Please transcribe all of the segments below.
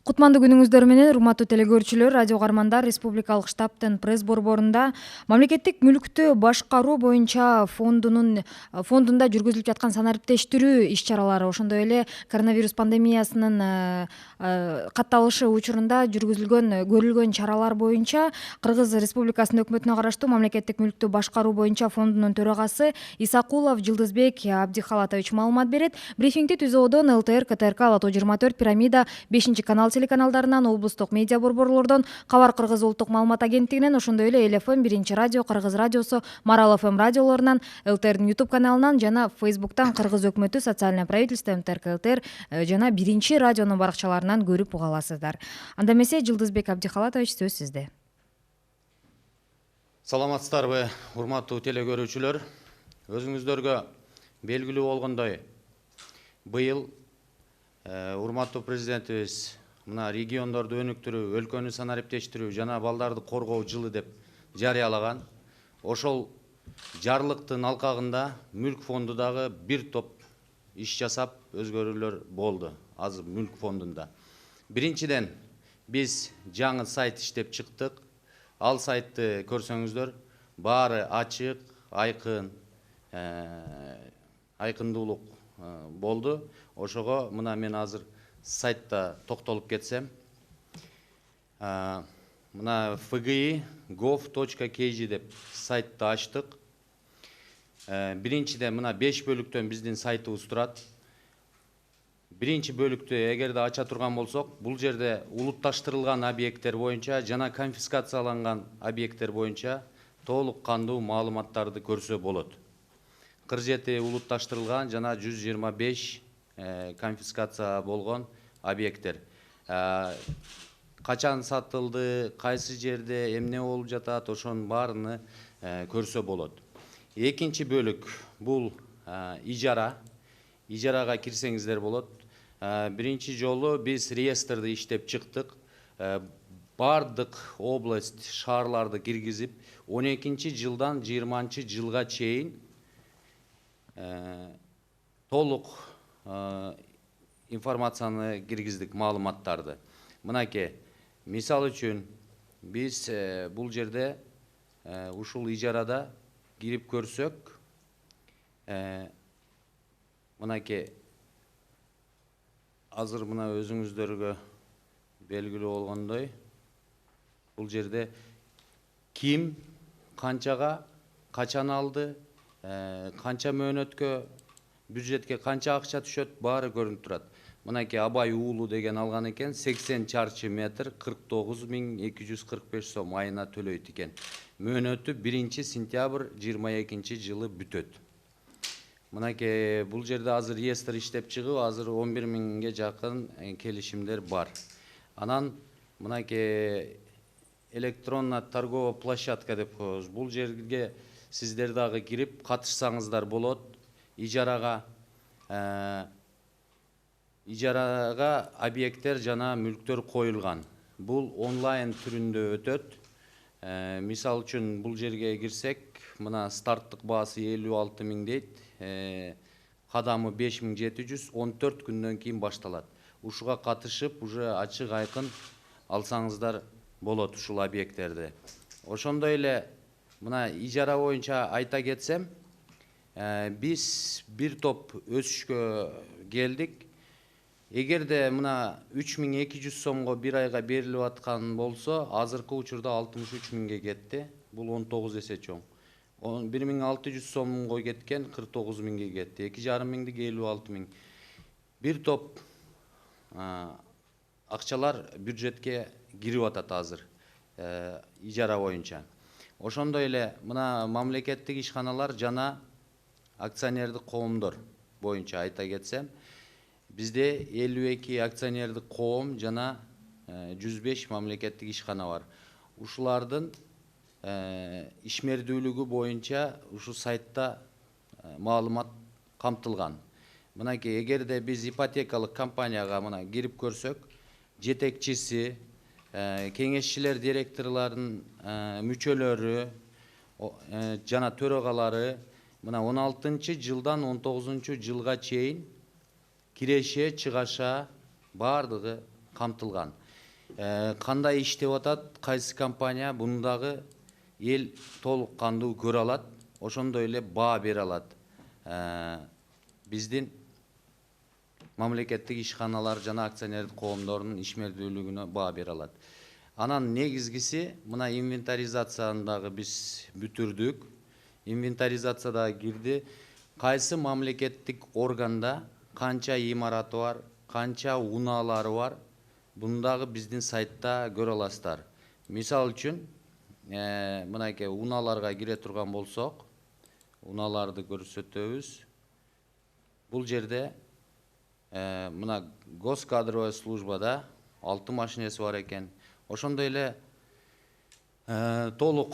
Кутмандуу күнүңүздөр менен урматтуу телекөрүүчүлөр, радио каармандар, Республикалык штабтын пресс борборунда мамлекеттик мүлктү башкаруу боюнча фондунда жүргүзүлүп жаткан санариптештирүү иш-чаралары, ошондой эле коронавирус пандемиясынын катталышы учурунда көрүлгөн чаралар боюнча Кыргыз Республикасынын өкмөтүнө караштуу мамлекеттик мүлктү башкаруу боюнча фондунун төрагасы Исакулов Жылдызбек Абдихалатович маалымат берет. Брифингди түзүүдөн ЛТР, КТРК, Лото 24, Пирамида, 5-канал телеканалдарынан, облустук медиа борборлордон, Кабар Кыргыз улуттук маалымат агенттигинен, ошондой эле Эл ФМ, Биринчи радио, Кыргыз радиосу, Марал ФМ радиолорунан, ЛТРдин YouTube каналынан жана Фейсбуктан Кыргыз өкмөтү, Социальное правительство, МТРК ЛТР жана Биринчи радионун баракчаларынан көрүп уга аласыздар. Анда эмесе Жылдызбек Абдихалатович, сөз сизде. Саламатсыздарбы, урматтуу телекөрүүчүлөр. Өзүңүздөргө белгилүү болгондой, быйыл урматтуу президентибиз мына региондорду өнүктүрүү, өлкөнү санариптештирүү жана балдарды коргоо жылы деп жарыялаган. Ошол жарлыктын алкагында мүлк фонду дагы бир топ иш жасап өзгөрүүлөр болду. Азыр мүлк фондунда. Биринчиден, биз жаңы сайт иштеп чыктык. Ал сайтты көрсөңүздөр, баары ачык, айкындуулук болду. Ошого мына мен азыр сайтта токтолуп кетсем. Мына fgi.gov.kg деп сайтты ачтык. Биринчиден мына 5 бөлүктөн биздин сайтыбыз турат. Биринчи бөлүктү эгерде ача турган болсок, бул жерде улутташтырылган объекттер боюнча жана конфискацияланган объекттер боюнча толук кандуу маалыматтарды көрсө болот. 47 улутташтырылган жана 125 конфискация болгон объекттер. Качан сатылды, кайсы жерде эмне болуп жатат, ошонун баарыны көрсө болот. Экинчи бөлүк бул ижара. Ижарага кирсеңиздер болот. Биринчи жолу биз реестрди иштеп чыктык. Бардык область, шаарларды киргизип, 12 жылдан 20 жылга чейин толук информацияны киргиздик, маалыматтарды. Мынакей, мисал үчүн биз бул жерде ушул ижарада кирип көрсөк, мынакей, азыр мына өзүңүздөргө белгилүү болгондой, бул жерде ким, канчага, качан алды, канча мөөнөткө, бюджетке канча акча түшөт, баары көрүнүп турат. Мынакей Абай уулу деген алган экен, 80 чарчы метр, 49.245 сом айына төлөйт экен. Мөөнөтү 1 сентябрь 22 жылы бүтөт. Мынакей бул жерде азыр реестр иштеп чыгып, азыр 11 000ге жакын келишимдер бар. Анан мынакей электронно торговая площадка деп коебуз. Бул жерге сиздер дагы кирип катышсаңыздар болот. Ижарага объекттер жана мүлктөр коюлган. Бул онлайн түрүндө өтөт. Мисал үчүн бул жерге кирсек, мына старттык баасы 56 000 дейт. Кадамы 5714 күндөн кийин башталат. Ушуга катышып, уже ачык айкын алсаңыздар болот ушул объекттерди. Ошондой эле мына ижара боюнча айта кетсем, биз бир топ өсүшкө келдик. Эгерде мына 3200 сомго бир айга берилип аткан болсо, азыркы учурда 63 000ге кетти. Бул 19 эсе чоң. 1600 сомго кеткен 49 000ге кетти. 2,5 миңдик 56 000. Бир топ акчалар бюджетке кирип атат азыр ижара боюнча. Ошондой эле мына мамлекеттик ишканалар жана акционердик коомдор боюнча айта кетсем, бизде 52 акционердик коом жана 105 мамлекеттик ишкана бар. Ушулардын ишмердүүлүгү боюнча ушу сайтта маалымат камтылган. Мынакей, эгерде биз ипотекалык компанияга мына кирип көрсөк, жетекчиси, кеңешчилер, директорлордун мүчөлөрү жана төрагалары мына 16 жылдан 19 жылга чейин киреше, чыгаша бардыгы камтылган. Кандай иштеп атат, кайсы компания, буну дагы эл толук кандуу көрө алат, ошондой эле баа бере алат. Биздин мамлекеттик ишканалар жана акционердик коомдордун ишмердүүлүгүнө баа бере алат. Анан негизгиси мына инвентаризацияны дагы биз бүтүрдүк. Инвентаризация дагы кирди. Кайсы мамлекеттик органда канча имараты бар, канча унаалары бар, буну дагы биздин сайтта көрө аласыздар. Мисал үчүн, мынакей унааларга кире турган болсок, унааларды көрсөтөбүз. Бул жерде мына госкадровая службада 6 машинеси бар экен. Ошондой эле толук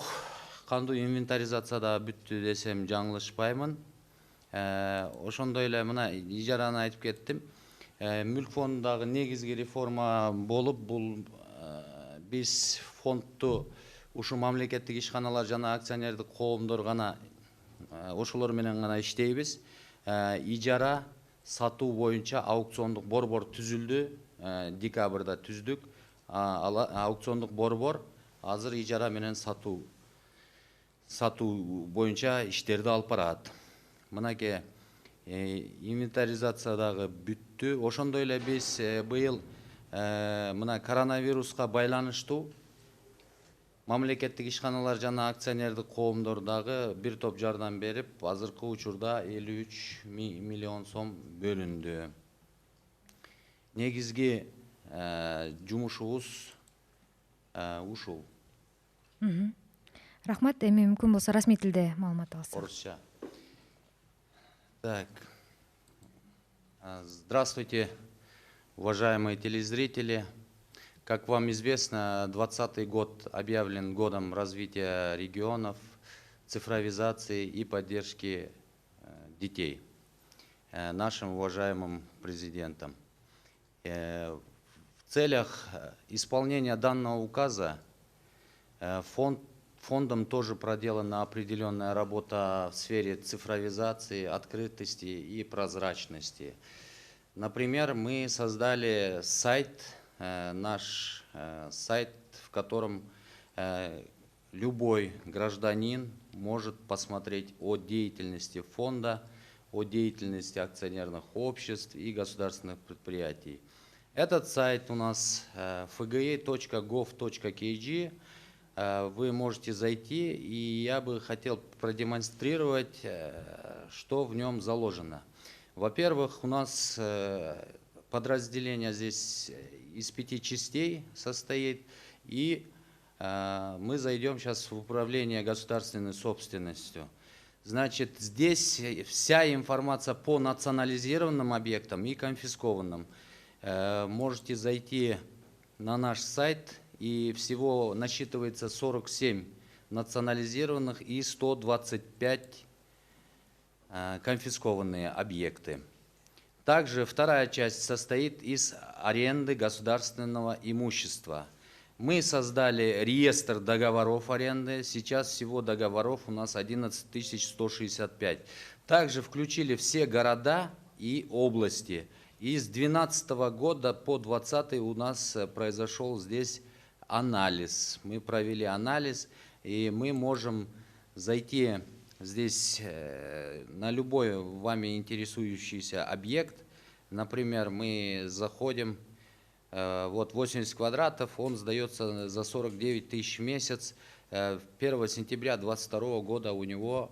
кандуу инвентаризация да бүттү десем жаңылышпаймын. Ошондой эле мына ижараны айтып кеттим. Мүлк фондундагы негизги реформа болуп, бул биз фондду ушу мамлекеттик ишканалар жана акционердик коомдор гана ошолор менен гана иштейбиз. Ижара сатуу боюнча аукциондук борбор түзүлдү, декабрда түздүк. Аукциондук борбор азыр ижара менен сатуу боюнча иштерди алып барат. Мынакей инвентаризация дагы бүттү. Ошондой эле биз быйыл мына коронавируска байланыштуу мамлекеттик ишканалар жана акционердик коомдор дагы бир топ жардам берип, азыркы учурда 53 миллион сом бөлүндү. Негизги жумушубуз ушул. Рахмат, эми мүмкүн болсо расмий тилде маалымат алсак. Орусча. Так. Здравствуйте, уважаемые телезрители. Как вам известно, 2020 год объявлен годом развития регионов, цифровизации и поддержки детей нашим уважаемым президентом. В целях исполнения данного указа фондом тоже проделана определенная работа в сфере цифровизации, открытости и прозрачности. Например, мы создали сайт, наш сайт, в котором любой гражданин может посмотреть о деятельности фонда, о деятельности акционерных обществ и государственных предприятий. Этот сайт у нас fgi.gov.kg. Вы можете зайти, и я бы хотел продемонстрировать, что в нем заложено. Во-первых, у нас подразделение здесь из 5 частей состоит, и мы зайдем сейчас в управление государственной собственностью. Значит, здесь вся информация по национализированным объектам и конфискованным. Можете зайти на наш сайт, и всего насчитывается 47 национализированных и 125 конфискованные объекты. Также вторая часть состоит из аренды государственного имущества. Мы создали реестр договоров аренды. Сейчас всего договоров у нас 11 165. Также включили все города и области. И с 2012 года по 2020 у нас произошел здесь анализ. Мы провели анализ, и мы можем зайти здесь на любой вами интересующийся объект. Например, мы заходим, вот 80 квадратов, он сдается за 49 тысяч в месяц. 1 сентября 2022 года у него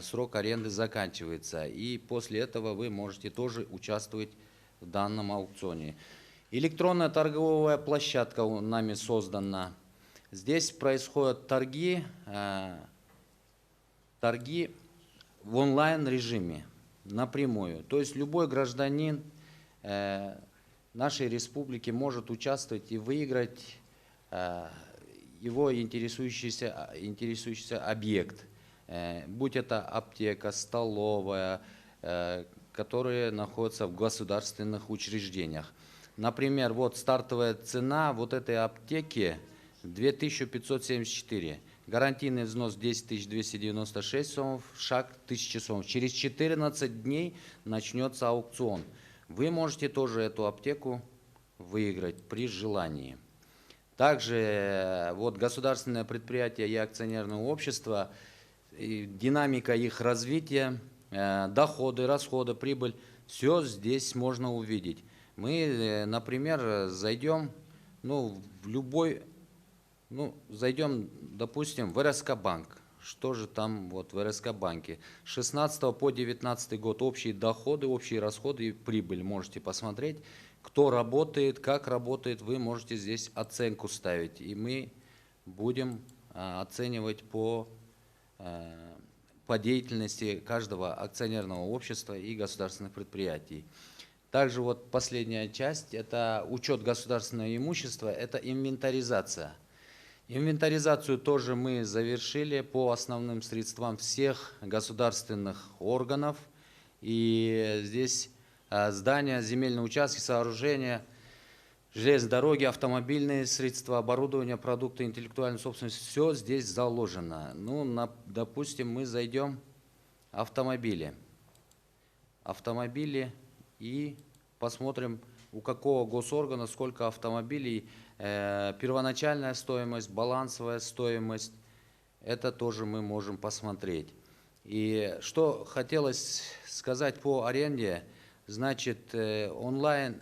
срок аренды заканчивается. И после этого вы можете тоже участвовать в данном аукционе. Электронная торговая площадка нами создана. Здесь происходят торги в онлайн-режиме напрямую. То есть любой гражданин нашей республики может участвовать и выиграть его интересующийся объект. Будь это аптека, столовая, которые находятся в государственных учреждениях. Например, вот стартовая цена вот этой аптеки 2574. Гарантийный взнос 10 296 сомов, шаг 1000 сомов. Через 14 дней начнется аукцион. Вы можете тоже эту аптеку выиграть при желании. Также вот государственное предприятие и акционерное общество, и динамика их развития, доходы, расходы, прибыль, все здесь можно увидеть. Мы, например, зайдем в любой, зайдем, допустим, в РСК банк. Что же там вот в РСК банке? С 16 по 19 год общие доходы, общие расходы и прибыль можете посмотреть. Кто работает, как работает, вы можете здесь оценку ставить. И мы будем оценивать по деятельности каждого акционерного общества и государственных предприятий. Также вот последняя часть, это учет государственного имущества, это инвентаризация. Инвентаризацию тоже мы завершили по основным средствам всех государственных органов. И здесь здания, земельные участки, сооружения, железные дороги, автомобильные средства, оборудование, продукты интеллектуальной собственности, все здесь заложено. Допустим, мы зайдем в автомобили и посмотрим, у какого госоргана сколько автомобилей, первоначальная стоимость, балансовая стоимость, это тоже мы можем посмотреть. И что хотелось сказать по аренде, значит, онлайн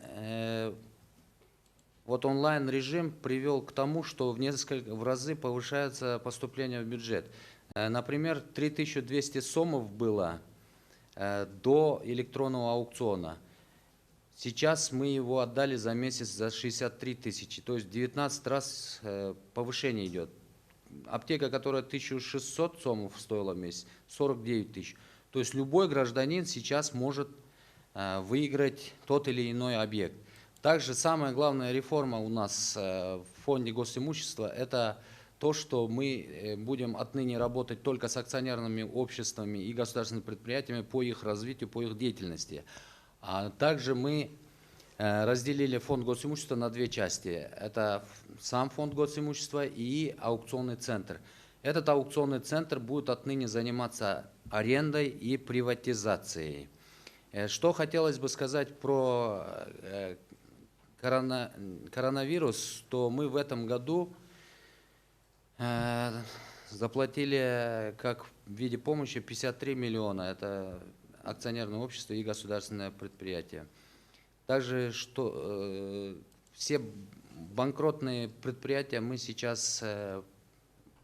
режим привел к тому, что в разы повышается поступление в бюджет. Например, 3200 сомов было до электронного аукциона. Сейчас мы его отдали за месяц за 63 тысячи, то есть 19 раз повышение идет. Аптека, которая 1600 сомов стоила в месяц, 49 тысяч. То есть любой гражданин сейчас может выиграть тот или иной объект. Также самая главная реформа у нас в фонде госимущества – это то, что мы будем отныне работать только с акционерными обществами и государственными предприятиями по их развитию, по их деятельности. А также мы разделили фонд госимущества на две части. Это сам фонд госимущества и аукционный центр. Этот аукционный центр будет отныне заниматься арендой и приватизацией. Что хотелось бы сказать про коронавирус, то мы в этом году заплатили как в виде помощи 53 миллиона. Это акционерное общество и государственное предприятие. Также все банкротные предприятия мы сейчас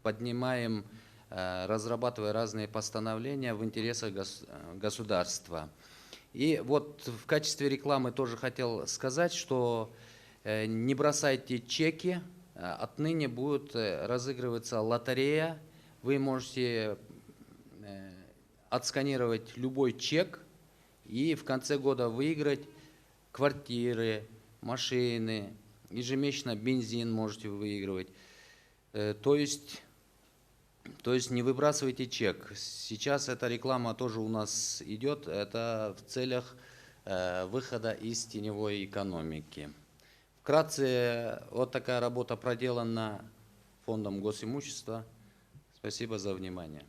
поднимаем, разрабатывая разные постановления в интересах государства. И вот в качестве рекламы тоже хотел сказать, что не бросайте чеки, отныне будет разыгрываться лотерея. Вы можете отсканировать любой чек и в конце года выиграть квартиры, машины, ежемесячно бензин можете выигрывать. То есть не выбрасывайте чек. Сейчас эта реклама тоже у нас идет, это в целях выхода из теневой экономики. Вкратце, вот такая работа проделана фондом госимущества. Спасибо за внимание.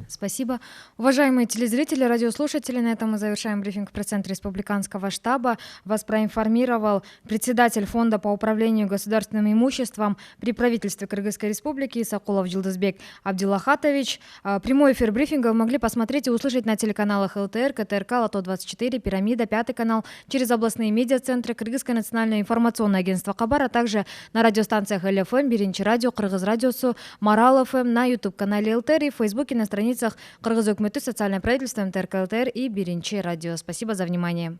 Спасибо. Уважаемые телезрители, радиослушатели, на этом мы завершаем брифинг в пресс-центре Республиканского штаба. Вас проинформировал председатель Фонда по управлению государственным имуществом при правительстве Кыргызской Республики Исакулов Жылдызбек Абдилахатович. Прямой эфир брифинга вы могли посмотреть и услышать на телеканалах ЛТР, КТРК, Лото-24, Пирамида, Пятый канал, через областные медиацентры, Кыргызское национальное информационное агентство Кабар, а также на радиостанциях ЛФМ, Биринчи радио, Кыргыз радиосу, Марал ФМ, на YouTube-канале ЛТР и в Фейсбуке на страницах Кыргыз өкмөтү, социальное правительство, МТРК ЛТР и Биринчи радио. Спасибо за внимание.